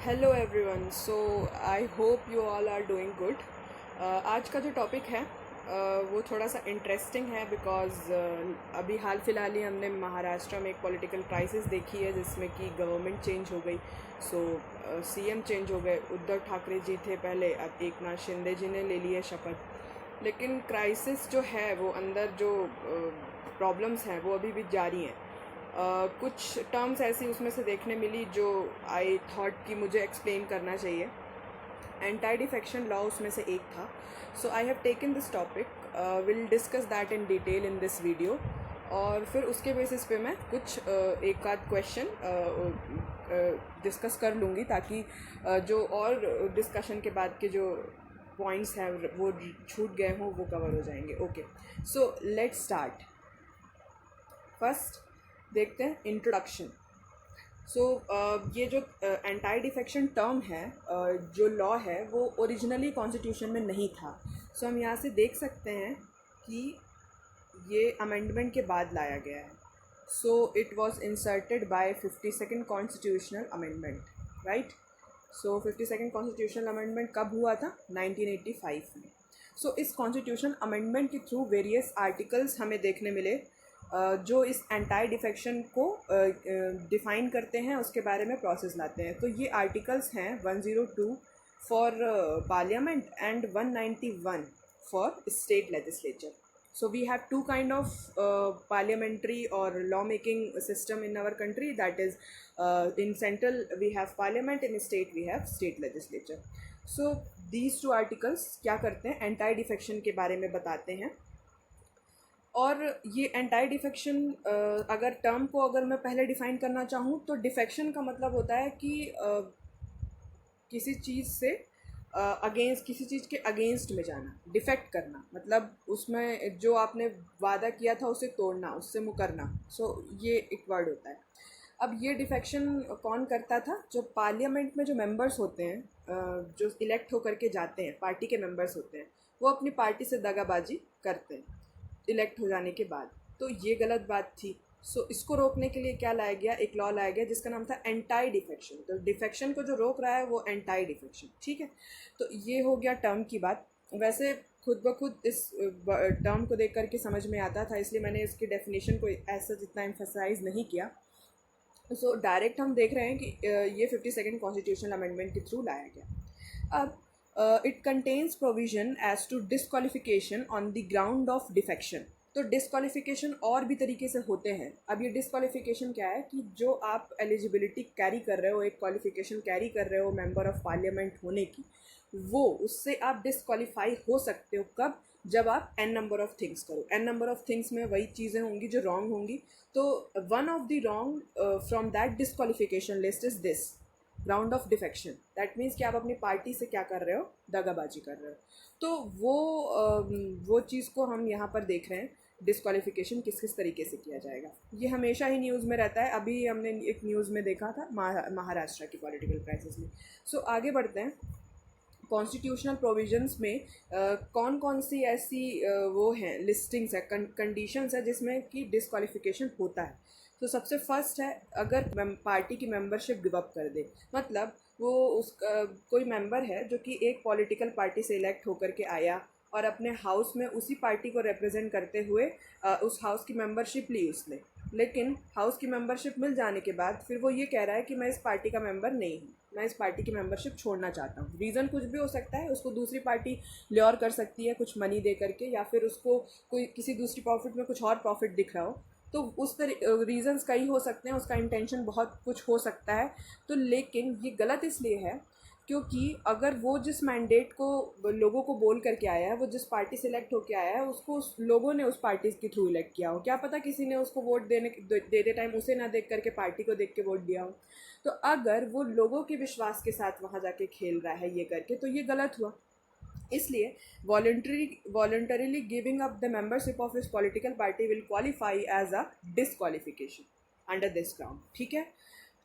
Hello everyone. So I hope you all are doing good. आज का जो topic है वो थोड़ा सा इंटरेस्टिंग है बिकॉज़ अभी हाल फिलहाल ही हमने महाराष्ट्र में एक पॉलिटिकल क्राइसिस देखी है जिसमें कि गवर्नमेंट चेंज हो गई। सो सीएम चेंज हो गए। उद्धव ठाकरे जी थे पहले, अब एकनाथ शिंदे जी ने ले लिए शपथ। लेकिन क्राइसिस जो है वो अंदर जो प्रॉब्लम्स हैं वो अभी भी जारी हैं। कुछ टर्म्स ऐसी उसमें से देखने मिली जो आई थॉट कि मुझे एक्सप्लेन करना चाहिए। एंटी डिफेक्शन लॉ उसमें से एक था। So I have taken this topic, will discuss that in detail in this video. और फिर उसके बेसिस पे मैं कुछ एक आध क्वेश्चन डिस्कस कर लूँगी ताकि जो और डिस्कशन के बाद के जो पॉइंट्स हैं वो छूट गए हों वो कवर हो जाएंगे। Okay, so let's start. First देखते हैं इंट्रोडक्शन। सो ये जो एंटी डिफेक्शन टर्म है, जो लॉ है वो ओरिजिनली कॉन्स्टिट्यूशन में नहीं था। सो हम यहाँ से देख सकते हैं कि ये अमेंडमेंट के बाद लाया गया है। So it was inserted by 52nd constitutional amendment, right. So 52nd constitutional amendment कब हुआ था? 1985 में। सो इस कॉन्स्टिट्यूशन अमेंडमेंट के थ्रू वेरियस आर्टिकल्स हमें देखने मिले जो इस एंटी डिफेक्शन को डिफ़ाइन करते हैं, उसके बारे में प्रोसेस लाते हैं। तो ये आर्टिकल्स हैं 102 for parliament and 191 for state legislature. So we have two kind of parliamentary or law making system in our country. That is, in central we have parliament, in state we have state legislature. So these two articles क्या करते हैं? Anti defection के बारे में बताते हैं। और ये एंटी डिफेक्शन अगर टर्म को अगर मैं पहले डिफ़ाइन करना चाहूँ तो डिफेक्शन का मतलब होता है कि किसी चीज़ से अगेंस्ट, किसी चीज़ के अगेंस्ट में जाना। डिफेक्ट करना मतलब उसमें जो आपने वादा किया था उसे तोड़ना, उससे मुकरना। सो ये एक वर्ड होता है। अब ये डिफेक्शन कौन करता था? जो पार्लियामेंट में जो मेंबर्स होते हैं, जो इलेक्ट होकर के जाते हैं, पार्टी के मेंबर्स होते हैं, वो अपनी पार्टी से दगाबाजी करते हैं इलेक्ट हो जाने के बाद। तो ये गलत बात थी। सो इसको रोकने के लिए क्या लाया गया? एक लॉ लाया गया जिसका नाम था एंटी डिफेक्शन। तो डिफेक्शन को जो रोक रहा है वो एंटी डिफेक्शन, ठीक है। तो ये हो गया टर्म की बात। वैसे खुद ब खुद इस टर्म को देख करके समझ में आता था, इसलिए मैंने इसकी डेफिनेशन को ऐसा जितना एम्फसाइज नहीं किया। सो डायरेक्ट हम देख रहे हैं कि ये 52nd कॉन्स्टिट्यूशनल अमेंडमेंट के थ्रू लाया गया। अब it contains provision as to disqualification on the ground of defection. तो डिस्क्वालिफिकेशन और भी तरीके से होते हैं। अब ये डिस्क्वालिफिकेशन क्या है कि जो आप एलिजिबिलिटी कैरी कर रहे हो, एक क्वालिफिकेशन कैरी कर रहे हो मेंबर ऑफ पार्लियामेंट होने की, वो उससे आप डिस्क्वालीफाई हो सकते हो। कब? जब आप एन नंबर ऑफ थिंग्स करो। एन नंबर ऑफ थिंग्स में वही चीज़ें होंगी जो रॉन्ग होंगी। तो one of the wrong from that disqualification list is this ground of defection. That means कि आप अपनी पार्टी से क्या कर रहे हो? दगाबाजी कर रहे हो। तो वो चीज़ को हम यहाँ पर देख रहे हैं, डिस्क्वालिफिकेशन किस किस तरीके से किया जाएगा। ये हमेशा ही न्यूज़ में रहता है। अभी हमने एक न्यूज़ में देखा था महाराष्ट्र की पॉलिटिकल क्राइसिस में। सो आगे बढ़ते हैं। कॉन्स्टिट्यूशनल प्रोविजंस में कौन कौन सी ऐसी वो हैं, लिस्टिंग्स है, कंडीशंस है जिसमें कि डिस्क्वालिफिकेशन होता है। तो सबसे फर्स्ट है, अगर पार्टी की मेंबरशिप गिव अप कर दे। मतलब वो उसका कोई मेंबर है जो कि एक पॉलिटिकल पार्टी से इलेक्ट होकर के आया और अपने हाउस में उसी पार्टी को रिप्रेजेंट करते हुए उस हाउस की मेंबरशिप ली उसने। लेकिन हाउस की मेंबरशिप मिल जाने के बाद फिर वो ये कह रहा है कि मैं इस पार्टी का मेंबर नहीं हूँ, मैं इस पार्टी की मेंबरशिप छोड़ना चाहता हूँ। रीज़न कुछ भी हो सकता है। उसको दूसरी पार्टी ल्योर कर सकती है कुछ मनी दे करके, या फिर उसको कोई किसी दूसरी प्रॉफिट में कुछ और प्रॉफिट दिख रहा हो। तो उस रीज़न्स कई हो सकते हैं, उसका इंटेंशन बहुत कुछ हो सकता है। तो लेकिन ये गलत इसलिए है क्योंकि अगर वो जिस मैंडेट को लोगों को बोल करके आया है, वो जिस पार्टी से इलेक्ट होकर आया है, उसको उस लोगों ने उस पार्टी के थ्रू इलेक्ट किया हो। क्या पता किसी ने उसको वोट देते टाइम उसे ना देख करके पार्टी को देख के वोट दिया हो। तो अगर वो लोगों के विश्वास के साथ वहाँ जाके खेल रहा है ये करके, तो ये गलत हुआ। इसलिए voluntarily giving up the membership of his political party will qualify as a disqualification under this ground, ठीक है।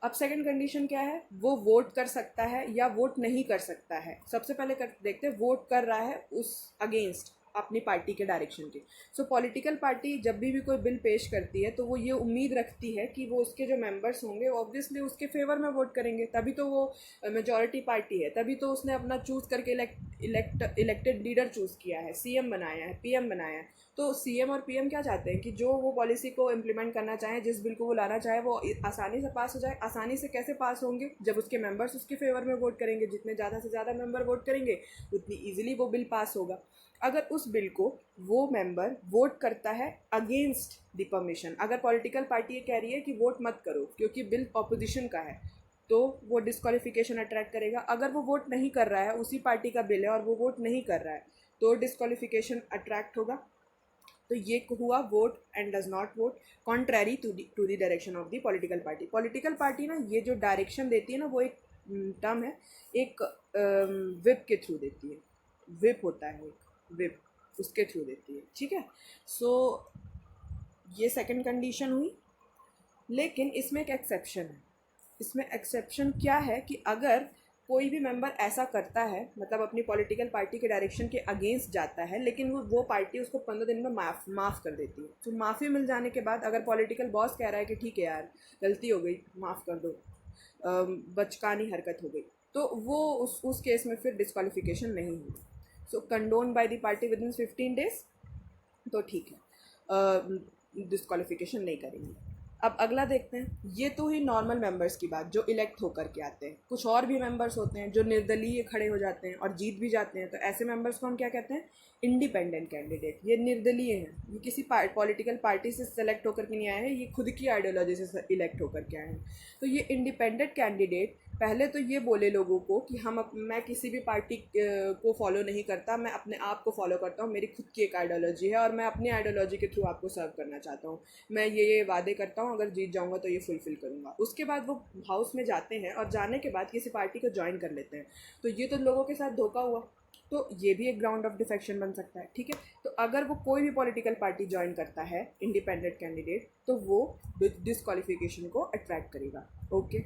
अब सेकंड कंडीशन क्या है? वो वोट कर सकता है या वोट नहीं कर सकता है। सबसे पहले देखते हैं, वोट कर रहा है उस अगेंस्ट। अपनी पार्टी के डायरेक्शन के। सो पॉलिटिकल पार्टी जब भी कोई बिल पेश करती है तो वो ये उम्मीद रखती है कि वो उसके जो मेंबर्स होंगे ऑब्वियसली उसके फेवर में वोट करेंगे, तभी तो वो मेजॉरिटी पार्टी है, तभी तो उसने अपना चूज़ करके इलेक्टेड लीडर चूज़ किया है, सीएम बनाया है, पीएम बनाया है। तो सीएम और पीएम क्या चाहते हैं कि जो वो पॉलिसी को इम्प्लीमेंट करना चाहें, जिस बिल को वो लाना चाहे वो आसानी से पास हो जाए। आसानी से कैसे पास होंगे? जब उसके मेंबर्स उसके फेवर में वोट करेंगे। जितने ज़्यादा से ज़्यादा मेंबर वोट करेंगे उतनी ईजिली वो बिल पास होगा। अगर उस बिल को वो मेंबर वोट करता है अगेंस्ट द परमिशन, अगर पॉलिटिकल पार्टी ये कह रही है कि वोट मत करो क्योंकि बिल ऑपोजिशन का है, तो वो डिस्क्वालिफिकेशन अट्रैक्ट करेगा। अगर वो वोट नहीं कर रहा है, उसी पार्टी का बिल है और वो वोट नहीं कर रहा है, तो डिस्क्वालिफिकेशन अट्रैक्ट होगा। तो ये हुआ vote and does not vote contrary to the direction of the political party. Political party ना ये जो डायरेक्शन देती है ना, वो एक टर्म है, एक विप के थ्रू देती है। विप होता है एक विप, उसके थ्रू देती है, ठीक है। सो ये सेकंड कंडीशन हुई। लेकिन इसमें एक एक्सेप्शन है। इसमें एक्सेप्शन क्या है कि अगर कोई भी मेंबर ऐसा करता है, मतलब अपनी पॉलिटिकल पार्टी के डायरेक्शन के अगेंस्ट जाता है, लेकिन वो पार्टी उसको 15 दिन में माफ़ कर देती है। तो माफ़ी मिल जाने के बाद अगर पॉलिटिकल बॉस कह रहा है कि ठीक है यार गलती हो गई, माफ़ कर दो, बचकानी हरकत हो गई, तो वो उस केस में फिर डिस्क्वालिफिकेशन नहीं होगी। So condone by the party within 15 days, तो ठीक है, डिस्क्वालिफिकेशन नहीं करेंगे। अब अगला देखते हैं। ये तो ही नॉर्मल मेंबर्स की बात जो इलेक्ट होकर के आते हैं। कुछ और भी मेंबर्स होते हैं जो निर्दलीय खड़े हो जाते हैं और जीत भी जाते हैं। तो ऐसे मेंबर्स को हम क्या कहते हैं? Independent candidate. ये निर्दलीय हैं, ये किसी पॉलिटिकल पार्टी से सेलेक्ट होकर के नहीं आए हैं, ये खुद की आइडियोलॉजी से इलेक्ट होकर के आए हैं। तो ये इंडिपेंडेंट कैंडिडेट पहले तो ये बोले लोगों को कि मैं किसी भी पार्टी को फॉलो नहीं करता, मैं अपने आप को फॉलो करता हूँ, मेरी खुद की एक आइडियोलॉजी है और मैं अपनी आइडियोलॉजी के थ्रू आपको सर्व करना चाहता हूँ। मैं ये वादे करता हूँ, अगर जीत जाऊँगा तो ये फुलफ़िल करूँगा। उसके बाद वो हाउस में जाते हैं और जाने के बाद किसी पार्टी को ज्वाइन कर लेते हैं। तो ये तो लोगों के साथ धोखा हुआ, तो ये भी एक ग्राउंड ऑफ डिफेक्शन बन सकता है, ठीक है। तो अगर वो कोई भी पॉलिटिकल पार्टी ज्वाइन करता है इंडिपेंडेंट कैंडिडेट, तो वो डिस्क्वालिफिकेशन को अट्रैक्ट करेगा। ओके,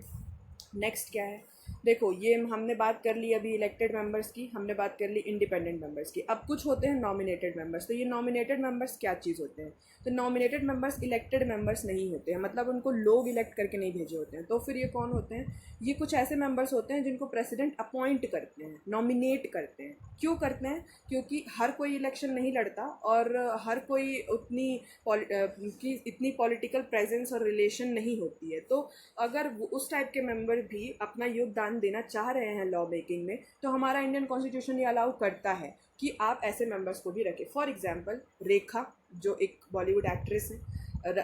नेक्स्ट क्या है? देखो, ये हमने बात कर ली अभी इलेक्टेड मेंबर्स की, हमने बात कर ली इंडिपेंडेंट मेंबर्स की। अब कुछ होते हैं नॉमिनेटेड मेंबर्स। तो ये नॉमिनेटेड मेंबर्स क्या चीज़ होते हैं? तो नॉमिनेटेड मेंबर्स इलेक्टेड मेंबर्स नहीं होते हैं, मतलब उनको लोग इलेक्ट करके नहीं भेजे होते हैं। तो फिर ये कौन होते हैं? ये कुछ ऐसे मेंबर्स होते हैं जिनको प्रेसिडेंट अपॉइंट करते हैं, नॉमिनेट करते हैं। क्यों करते हैं? क्योंकि हर कोई इलेक्शन नहीं लड़ता और हर कोई इतनी पॉलिटिकल प्रेजेंस और रिलेशन नहीं होती है। तो अगर उस टाइप के मेंबर भी अपना योगदान देना चाह रहे हैं लॉ मेकिंग में, तो हमारा इंडियन कॉन्स्टिट्यूशन ये अलाउ करता है कि आप ऐसे मेंबर्स को भी रखें। फॉर एग्जांपल रेखा, जो एक बॉलीवुड एक्ट्रेस है,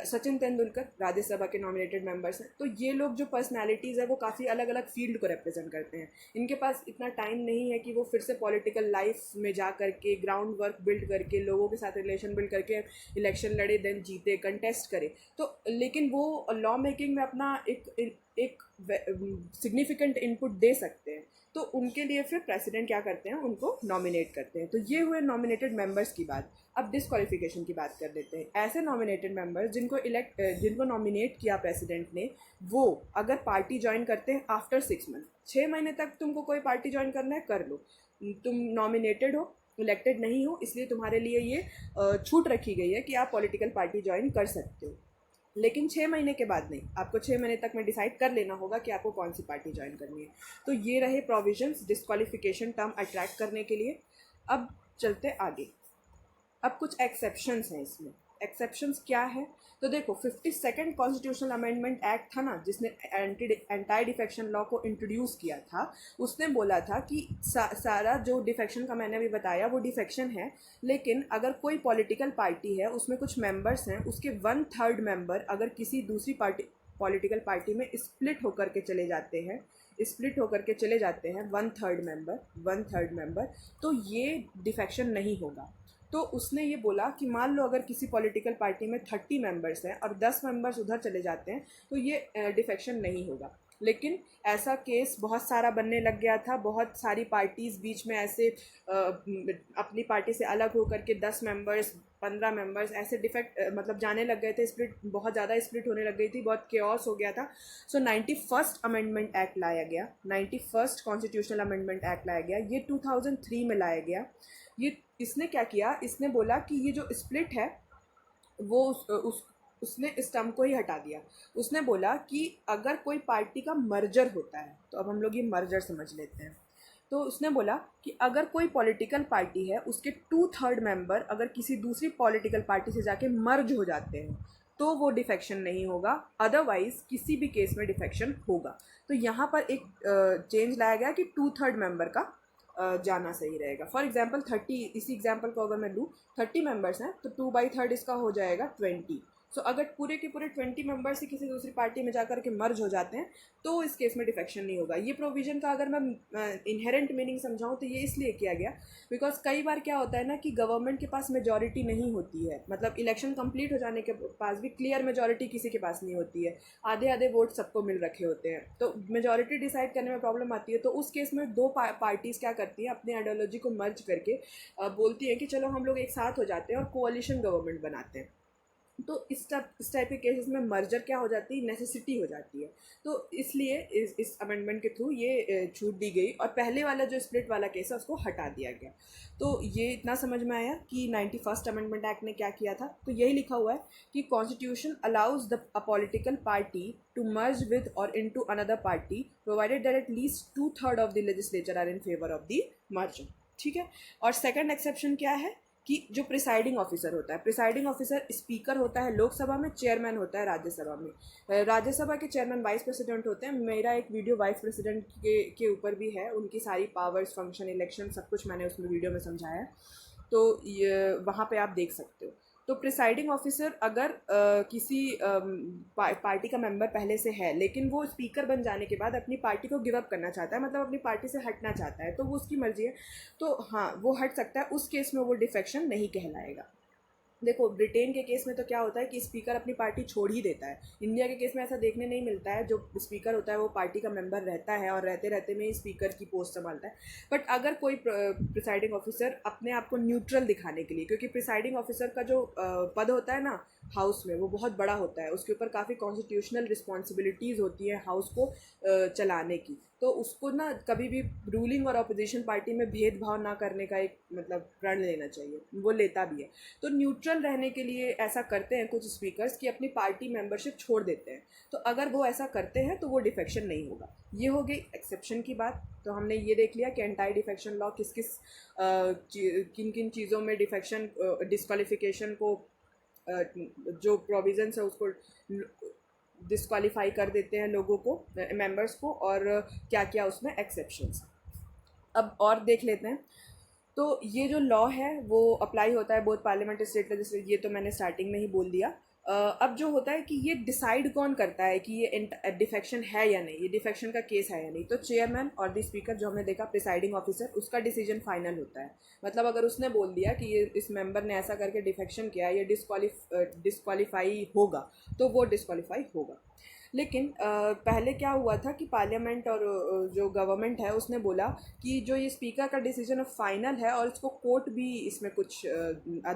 सचिन तेंदुलकर राज्यसभा के नॉमिनेटेड मेंबर्स हैं। तो ये लोग जो पर्सनालिटीज़ है वो काफ़ी अलग अलग फील्ड को रिप्रेजेंट करते हैं। इनके पास इतना टाइम नहीं है कि वो फिर से पॉलिटिकल लाइफ में जा करके ग्राउंड वर्क बिल्ड करके लोगों के साथ रिलेशन बिल्ड करके इलेक्शन लड़े, देन जीते, कंटेस्ट करे। तो लेकिन वो लॉ मेकिंग में अपना एक सिग्निफिकेंट इनपुट दे सकते हैं। तो उनके लिए फिर प्रेसिडेंट क्या करते हैं? उनको नॉमिनेट करते हैं। तो ये हुए नॉमिनेटेड मेंबर्स की बात। अब डिस्क्वालिफिकेशन की बात कर लेते हैं। ऐसे नॉमिनेटेड मेंबर्स जिनको नॉमिनेट किया प्रेसिडेंट ने, वो अगर पार्टी ज्वाइन करते हैं आफ्टर 6 मंथ, 6 महीने तक तुमको कोई पार्टी ज्वाइन करना है कर लो। तुम नॉमिनेटेड हो, इलेक्टेड नहीं हो, इसलिए तुम्हारे लिए ये छूट रखी गई है कि आप पॉलिटिकल पार्टी ज्वाइन कर सकते हो। लेकिन 6 महीने के बाद नहीं, आपको 6 महीने तक में डिसाइड कर लेना होगा कि आपको कौन सी पार्टी ज्वाइन करनी है। तो ये रहे प्रोविजंस डिस्क्वालिफिकेशन टर्म अट्रैक्ट करने के लिए। अब चलते आगे। अब कुछ एक्सेप्शंस हैं इसमें। एक्सेप्शंस क्या है? तो देखो, 52nd कॉन्स्टिट्यूशनल अमेंडमेंट एक्ट था ना, जिसने एंटी डिफेक्शन लॉ को इंट्रोड्यूस किया था, उसने बोला था कि सारा जो डिफेक्शन का मैंने अभी बताया वो डिफेक्शन है। लेकिन अगर कोई पॉलिटिकल पार्टी है, उसमें कुछ मेंबर्स हैं, उसके 1/3 मेंबर अगर किसी दूसरी पॉलिटिकल पार्टी में स्प्लिट होकर के चले जाते हैं, 1/3 मेंबर, तो ये डिफेक्शन नहीं होगा। तो उसने ये बोला कि मान लो अगर किसी पॉलिटिकल पार्टी में 30 मेंबर्स हैं और 10 मेंबर्स उधर चले जाते हैं, तो ये डिफेक्शन नहीं होगा। लेकिन ऐसा केस बहुत सारा बनने लग गया था, बहुत सारी पार्टीज़ बीच में ऐसे अपनी पार्टी से अलग होकर के 10 मेंबर्स 15 मेंबर्स ऐसे मतलब जाने लग गए थे, स्प्लिट बहुत ज़्यादा स्प्लिट होने लग गई थी, बहुत केओस हो गया था। सो 91st अमेंडमेंट एक्ट लाया गया, 91st कॉन्स्टिट्यूशनल अमेंडमेंट एक्ट लाया गया, ये 2003 में लाया गया। ये इसने क्या किया, इसने बोला कि ये जो स्प्लिट है वो उसने इस टर्म को ही हटा दिया। उसने बोला कि अगर कोई पार्टी का मर्जर होता है, तो अब हम लोग ये मर्जर समझ लेते हैं। तो उसने बोला कि अगर कोई पॉलिटिकल पार्टी है, उसके 2/3 मेंबर अगर किसी दूसरी पॉलिटिकल पार्टी से जाके मर्ज हो जाते हैं तो वो डिफेक्शन नहीं होगा, अदरवाइज किसी भी केस में डिफेक्शन होगा। तो यहाँ पर एक चेंज लाया गया कि 2/3 मेंबर का जाना सही रहेगा। फॉर एग्जांपल 30, इसी एग्जांपल को अगर मैं लूँ, 30 मेंबर्स हैं तो 2/3 इसका हो जाएगा 20। सो अगर पूरे के पूरे 20 मेंबर्स ही किसी दूसरी पार्टी में जाकर के मर्ज हो जाते हैं तो इस केस में डिफेक्शन नहीं होगा। ये प्रोविज़न का अगर मैं इनहेरेंट मीनिंग समझाऊँ तो ये इसलिए किया गया बिकॉज कई बार क्या होता है ना कि गवर्नमेंट के पास मेजॉरिटी नहीं होती है, मतलब इलेक्शन कंप्लीट हो जाने के पास भी क्लियर मेजॉरिटी किसी के पास नहीं होती है, आधे आधे वोट सबको मिल रखे होते हैं, तो मेजॉरिटी डिसाइड करने में प्रॉब्लम आती है। तो उस केस में दो पार्टीज़ क्या करती हैं, अपनी आइडियोलॉजी को मर्ज करके बोलती हैं कि चलो हम लोग एक साथ हो जाते हैं और कोalition गवर्नमेंट बनाते हैं। तो इस टाइप के केसेस में मर्जर क्या हो जाती है, नेसेसिटी हो जाती है। तो इसलिए इस अमेंडमेंट के थ्रू ये छूट दी गई और पहले वाला जो स्प्लिट वाला केस है उसको हटा दिया गया। तो ये इतना समझ में आया कि 91st अमेंडमेंट एक्ट ने क्या किया था। तो यही लिखा हुआ है कि constitution allows the a political party to merge with और into another party provided that at least 2/3 of the legislature are in favour of the merger. ठीक है। और सेकंड एक्सेप्शन क्या है कि जो प्रिसाइडिंग ऑफिसर होता है, प्रिसाइडिंग ऑफिसर स्पीकर होता है लोकसभा में, चेयरमैन होता है राज्यसभा में। राज्यसभा के चेयरमैन वाइस प्रेसिडेंट होते हैं। मेरा एक वीडियो वाइस प्रेसिडेंट के ऊपर भी है, उनकी सारी पावर्स, फंक्शन, इलेक्शन सब कुछ मैंने उसमें वीडियो में समझाया है, तो वहाँ पे आप देख सकते हो। तो प्रिसाइडिंग ऑफिसर अगर किसी पार्टी का मेंबर पहले से है लेकिन वो स्पीकर बन जाने के बाद अपनी पार्टी को गिव अप करना चाहता है, मतलब अपनी पार्टी से हटना चाहता है, तो वो उसकी मर्जी है, तो हाँ वो हट सकता है। उस केस में वो डिफेक्शन नहीं कहलाएगा। देखो ब्रिटेन के केस में तो क्या होता है कि स्पीकर अपनी पार्टी छोड़ ही देता है। इंडिया के केस में ऐसा देखने नहीं मिलता है, जो स्पीकर होता है वो पार्टी का मेंबर रहता है और रहते रहते में ही स्पीकर की पोस्ट संभालता है। बट अगर कोई प्रिसाइडिंग ऑफिसर अपने आप को न्यूट्रल दिखाने के लिए, क्योंकि प्रिसाइडिंग ऑफिसर का जो पद होता है ना हाउस में, वो बहुत बड़ा होता है, उसके ऊपर काफ़ी कॉन्स्टिट्यूशनल रिस्पॉन्सिबिलिटीज़ होती है हाउस को चलाने की, तो उसको ना कभी भी रूलिंग और अपोजिशन पार्टी में भेदभाव ना करने का एक मतलब प्रण लेना चाहिए, वो लेता भी है। तो न्यूट्रल रहने के लिए ऐसा करते हैं कुछ स्पीकर्स कि अपनी पार्टी मेंबरशिप छोड़ देते हैं। तो अगर वो ऐसा करते हैं तो वो डिफेक्शन नहीं होगा। ये हो गई एक्सेप्शन की बात। तो हमने ये देख लिया कि एंटी डिफेक्शन लॉ किस किस किन किन चीज़ों में डिफेक्शन डिस्क्वालिफिकेशन को जो प्रोविजंस है उसको डिस्क्वालीफाई कर देते हैं लोगों को, मेंबर्स को, और क्या क्या उसमें एक्सेप्शंस। अब और देख लेते हैं। तो ये जो लॉ है वो अप्लाई होता है बोथ पार्लियामेंट स्टेट लेजिस्लेचर, ये तो मैंने स्टार्टिंग में ही बोल दिया। अब जो होता है कि ये डिसाइड कौन करता है कि ये डिफेक्शन है या नहीं, ये डिफेक्शन का केस है या नहीं, तो चेयरमैन और द स्पीकर जो हमने देखा प्रिसाइडिंग ऑफिसर, उसका डिसीजन फाइनल होता है। मतलब अगर उसने बोल दिया कि ये इस मेंबर ने ऐसा करके डिफेक्शन किया, ये डिस्क्वालीफाई होगा, तो वो डिस्क्वालीफाई होगा। लेकिन पहले क्या हुआ था कि पार्लियामेंट और जो गवर्नमेंट है उसने बोला कि जो ये स्पीकर का डिसीजन फाइनल है और इसको कोर्ट भी इसमें कुछ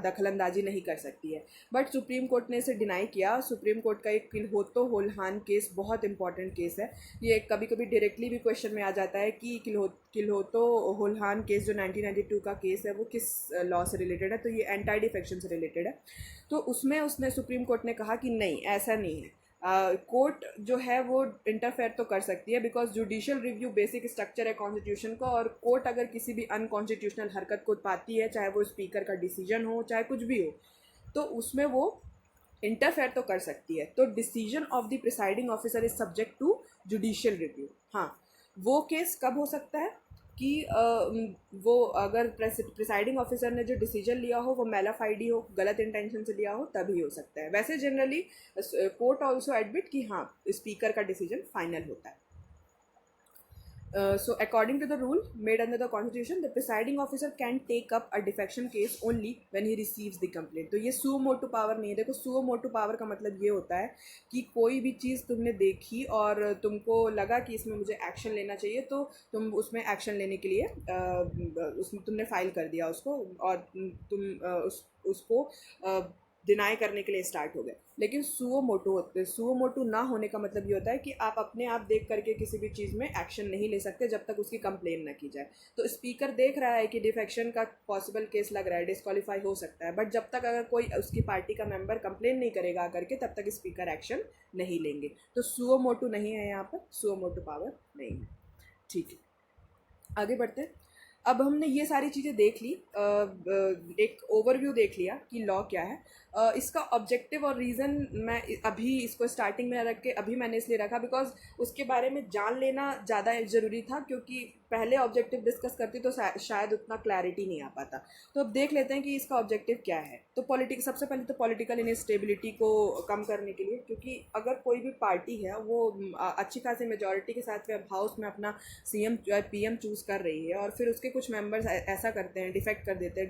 दखलंदाजी नहीं कर सकती है। बट सुप्रीम कोर्ट ने इसे डिनाई किया। सुप्रीम कोर्ट का एक किल्होतो होल्हान केस बहुत इंपॉर्टेंट केस है। ये कभी कभी डायरेक्टली भी क्वेश्चन में आ जाता है कि किल्होतो होल्हान केस जो 1992 का केस है वो किस लॉ से रिलेटेड है, तो ये एंटी डिफेक्शन से रिलेटेड है। तो उसमें उसने सुप्रीम कोर्ट ने कहा कि नहीं, ऐसा नहीं है। कोर्ट जो है वो इंटरफेयर तो कर सकती है because judicial review basic structure है कॉन्स्टिट्यूशन का, और कोर्ट अगर किसी भी अनकॉन्स्टिट्यूशनल हरकत को पाती है, चाहे वो स्पीकर का डिसीजन हो चाहे कुछ भी हो, तो उसमें वो इंटरफेयर तो कर सकती है। तो decision of the presiding officer is subject to judicial review. हाँ, वो केस कब हो सकता है कि वो अगर प्रिसाइडिंग ऑफिसर ने जो डिसीजन लिया हो वो मेलाफाइडी हो, गलत इंटेंशन से लिया हो, तभी हो सकता है। वैसे जनरली कोर्ट ऑल्सो एडमिट कि हाँ स्पीकर का डिसीजन फाइनल होता है। So according to the rule made under the constitution, the presiding officer can take up a defection case only when he receives the complaint. तो ये suo motu power नहीं है. देखो suo motu power का मतलब ये होता है कि कोई भी चीज़ तुमने देखी और तुमको लगा कि इसमें मुझे एक्शन लेना चाहिए, तो तुम उसमें एक्शन लेने के लिए उसमें तुमने फाइल कर दिया उसको, और तुम उसको डिनाई करने के लिए स्टार्ट हो गए. लेकिन सुओ मोटू ना होने का मतलब ये होता है कि आप अपने आप देख करके किसी भी चीज़ में एक्शन नहीं ले सकते जब तक उसकी कंप्लेन ना की जाए. तो स्पीकर देख रहा है कि डिफेक्शन का पॉसिबल केस लग रहा है, डिस्क्वालीफाई हो सकता है, बट जब तक अगर कोई उसकी पार्टी का मेंबर कंप्लेन नहीं करेगा आकर के, तब तक स्पीकर एक्शन नहीं लेंगे. तो सुओ मोटू नहीं है यहाँ पर, सुओ मोटू पावर नहीं है. ठीक है, आगे बढ़ते हैं. अब हमने ये सारी चीज़ें देख ली, एक ओवरव्यू देख लिया कि लॉ क्या है. इसका ऑब्जेक्टिव और रीज़न मैं अभी इसको स्टार्टिंग में रख के अभी मैंने इसलिए रखा बिकॉज उसके बारे में जान लेना ज़्यादा ज़रूरी था, क्योंकि पहले ऑब्जेक्टिव डिस्कस करती तो शायद उतना क्लैरिटी नहीं आ पाता. तो अब देख लेते हैं कि इसका ऑब्जेक्टिव क्या है. तो सबसे पहले तो पॉलिटिकल इनस्टेबिलिटी को कम करने के लिए, क्योंकि अगर कोई भी पार्टी है वो अच्छी खासी मेजॉरिटी के साथ वेब हाउस में अपना सीएम पीएम चूज़ कर रही है और फिर उसके कुछ मेंबर्स ऐसा करते हैं, डिफेक्ट कर देते हैं,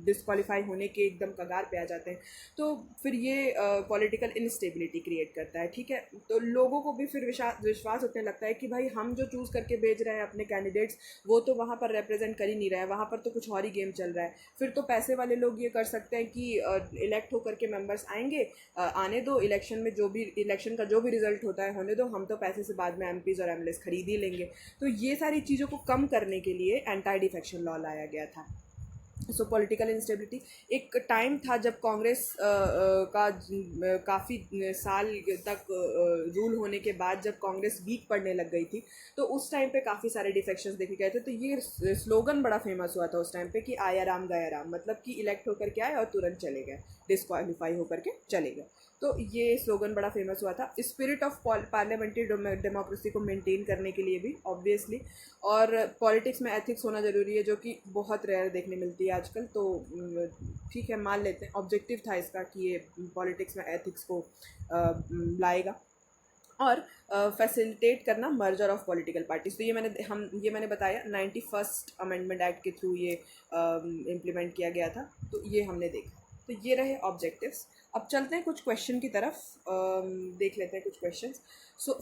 डिस्क्वालीफाई होने के एकदम कगार पे आ जाते हैं, तो फिर ये पॉलिटिकल इनस्टेबिलिटी क्रिएट करता है. ठीक है, तो लोगों को भी फिर विश्वास होने लगता है कि भाई हम जो चूज़ करके भेज रहे हैं अपने कैंडिडेट्स, वो तो वहाँ पर रिप्रेजेंट कर ही नहीं रहा है, वहाँ पर तो कुछ और ही गेम चल रहा है. फिर तो पैसे वाले लोग ये कर सकते हैं कि इलेक्ट होकर के मेंबर्स आएंगे, आने दो, इलेक्शन में इलेक्शन का जो भी रिजल्ट होता है होने दो, हम तो पैसे से बाद में एमपीज और एमएलएस खरीद ही लेंगे. तो ये सारी चीज़ों को कम करने के लिए एंटी डिफेक्शन लॉ लाया गया था. सो पॉलिटिकल इंस्टेबिलिटी, एक टाइम था जब कांग्रेस का काफ़ी साल तक रूल होने के बाद जब कांग्रेस वीक पड़ने लग गई थी, तो उस टाइम पे काफ़ी सारे डिफेक्शंस देखे गए थे. तो ये स्लोगन बड़ा फेमस हुआ था उस टाइम पे कि आया राम गया राम, मतलब कि इलेक्ट होकर के आए और तुरंत चले गए, डिस्क्वालीफाई होकर के चले गए. तो ये स्लोगन बड़ा फेमस हुआ था. स्पिरिट ऑफ पार्लियामेंट्री डेमोक्रेसी को मेंटेन करने के लिए भी ऑब्वियसली, और पॉलिटिक्स में एथिक्स होना ज़रूरी है, जो कि बहुत रेयर देखने मिलती है आजकल. तो ठीक है, मान लेते हैं ऑब्जेक्टिव था इसका कि ये पॉलिटिक्स में एथिक्स को लाएगा. और फैसिलिटेट करना मर्जर ऑफ पॉलिटिकल पार्टीज. तो ये मैंने बताया 91st अमेंडमेंट एक्ट के थ्रू ये इम्प्लीमेंट किया गया था. तो ये हमने देखा. तो ये रहे ऑब्जेक्टिव्स. अब चलते हैं कुछ क्वेश्चन की तरफ, देख लेते हैं कुछ questions. So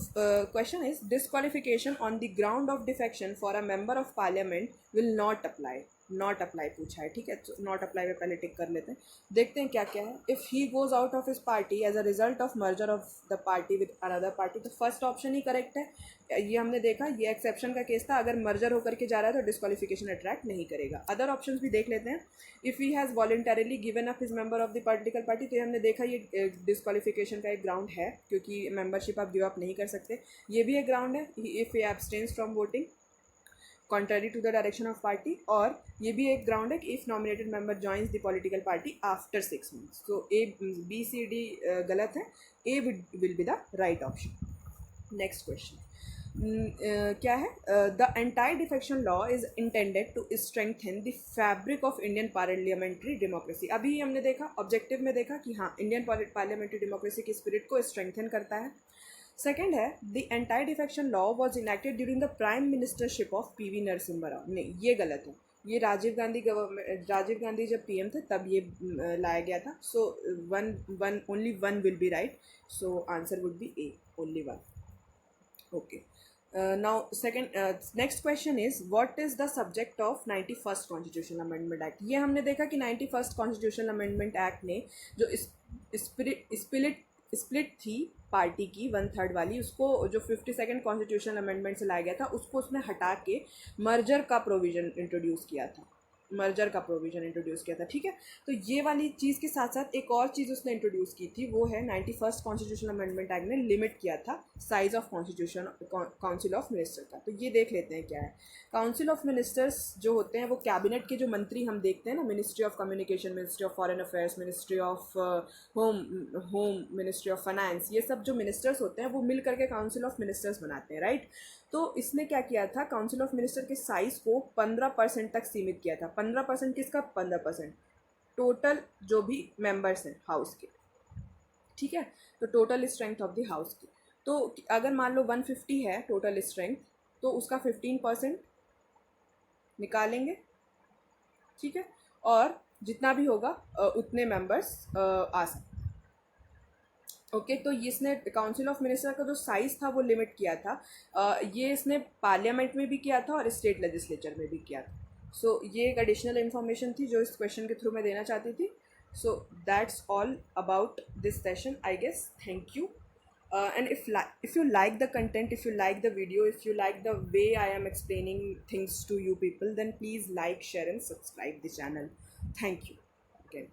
question is disqualification on the ground of defection for a member of parliament will not apply. Not apply पूछा है. ठीक है, तो नॉट अप्लाई पे पहले टिक कर लेते हैं. देखते हैं क्या क्या है. If he goes out of his party as a result of merger of the party with another party. तो फर्स्ट ऑप्शन ही करेक्ट है. ये हमने देखा, ये एक्सेप्शन का केस था. अगर मर्जर होकर के जा रहा है तो डिस्क्वालिफिकेशन अट्रैक्ट नहीं करेगा. अदर ऑप्शंस भी देख लेते हैं. If he has voluntarily given up his member of the political party. तो ये हमने देखा, ये डिस्क्वालिफिकेशन का एक ग्राउंड है, क्योंकि मेंबरशिप आप गिव अप नहीं कर सकते. ये भी एक ग्राउंड है. If he abstains from voting contrary to the direction of party. और ये भी एक ग्राउंड है कि if nominated member joins the political party after 6 months. तो ए बी सी डी गलत है, A will be the right option. Next question क्या है. The entire defection law is intended to strengthen the fabric of Indian parliamentary democracy. अभी हमने देखा, objective में देखा कि हाँ, इंडियन पार्लियामेंट्री डेमोक्रेसी की स्पिरिट को स्ट्रेंथन करता है. सेकेंड है, the entire defection law was enacted during the prime ministership of PV Narasimha Rao. नहीं, ये गलत है. ये राजीव गांधी जब पीएम थे तब ये लाया गया था. So only one will be right. So answer would be A, only one. Okay, now next question is what is the subject of 91st constitutional amendment act. ये हमने देखा कि 91st कॉन्स्टिट्यूशनल अमेंडमेंट एक्ट ने जो split थी party की 1/3 वाली, उसको जो 52nd कॉन्स्टिट्यूशनल अमेंडमेंट से लाया गया था, उसको उसने हटा के मर्जर का प्रोविज़न इंट्रोड्यूस किया था. ठीक है, तो ये वाली चीज़ के साथ साथ एक और चीज़ उसने इंट्रोड्यूस की थी, वो है 91st कॉन्स्टिट्यूशनल अमेंडमेंट एक्ट ने लिमिट किया था size of council of minister का. तो ये देख लेते हैं क्या है. काउंसिल ऑफ मिनिस्टर्स जो होते हैं वो कैबिनेट के जो मंत्री हम देखते हैं ना, ministry of communication, ministry of foreign affairs, ministry of home, ministry of finance, ये सब जो मिनिस्टर्स होते हैं वो मिल करके काउंसिल ऑफ मिनिस्टर्स बनाते हैं, राइट. तो इसने क्या किया था, काउंसिल ऑफ मिनिस्टर के साइज़ को 15% तक सीमित किया था. 15% किसका? 15% टोटल जो भी मेंबर्स हैं हाउस के. ठीक है, तो total strength of the house की. तो अगर मान लो 150 है टोटल स्ट्रेंथ, तो उसका 15% निकालेंगे, ठीक है, और जितना भी होगा उतने मेंबर्स आ सकते। ओके तो ये इसने काउंसिल ऑफ मिनिस्टर का जो साइज़ था वो लिमिट किया था, ये इसने पार्लियामेंट में भी किया था और स्टेट लेजिस्लेचर में भी किया था। सो ये एक एडिशनल इन्फॉर्मेशन थी जो इस क्वेश्चन के थ्रू मैं देना चाहती थी। So that's all about this session I guess. Thank you. And if you like the content, if you like the video, if you like the way I am explaining things to you people, then please like, share and subscribe the channel. Thank you again.